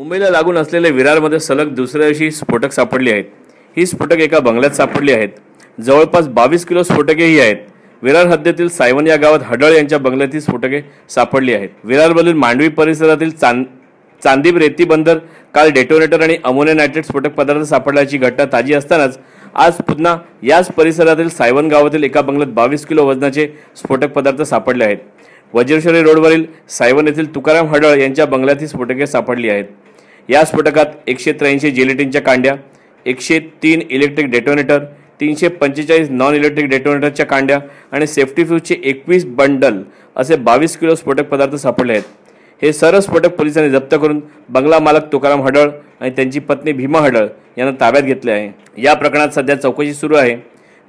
मुंबईला लागून असलेल्या विरारमध्ये सलग दुसऱ्या दिवशी स्फोटक सापडली आहेत। ही स्फोटक एका बंगल्यात सापडली आहेत। जवळपास 22 किलो स्फोटकेही आहेत। विरार हद्दीतील सायवन या गावात हडळ यांच्या बंगल्यात ही स्फोटके सापडली आहेत। विरारमधील मांडवी परिसरातील चांदीप रेती बंदर काल डेटोनेटर आणि अमोनिया नायट्रेट स्फोटक पदार्थ सापडल्याची घटना ताजी असतानाच आज पुन्हा याच परिसरातील सायवन गावातील एका बंगल्यात 22 किलो वजनाचे स्फोटक पदार्थ सापडले आहेत। वज्रेश्वरी रोडवरील सायवन येथील तुकाराम हडळ यांच्या बंगल्यात ही स्फोटके सापडली आहेत। या स्फोटकात 183 जिलेटिनच्या कांड्या, 103 इलेक्ट्रिक डेटोनेटर, 345 नॉन इलेक्ट्रिक डेटोनेटरच्या कांड्या आणि सेफ्टी फ्यूजचे 21 बंडल असे 22 किलो स्फोटक पदार्थ सापडले आहेत। हे सर्व स्फोटक पोलिसांनी जप्त करून बंगला मालक तुकाराम हडळ आणि त्यांची पत्नी भीमा हडळ यांना ताब्यात घेतले आहे। या प्रकरणात सध्या चौकशी सुरू आहे।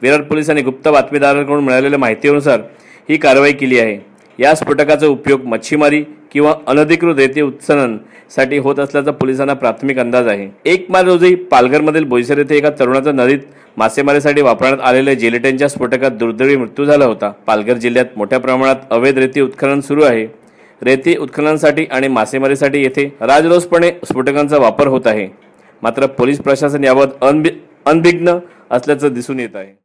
विरार पोलिसांनी गुप्त बातमीदारांकडून मिळालेल्या माहितीनुसार ही कारवाई केली आहे। या स्फोटकाचा उपयोग मच्छीमारी किंवा अनधिकृत रेती उत्खननासाठी होत असल्याचा पोलिसांना प्राथमिक अंदाज आहे। 1 मार्च रोजी पालघरमधील बोईसर येथे एका तरुणाचा नदीत मासेमारीसाठी वापरण्यात आलेल्या जेलेटिनच्या स्फोटकात दुर्दैवी मृत्यू झाला होता। पालघर जिल्ह्यात मोठ्या प्रमाणात अवैध रेती उत्खनन सुरू आहे। रेती उत्खननासाठी आणि मासेमारीसाठी येथे राजरोसपणे स्फोटकांचा वापर होत आहे। मात्र पोलीस प्रशासन याबाबत अनभिज्ञ असल्याचं दिसून येत आहे।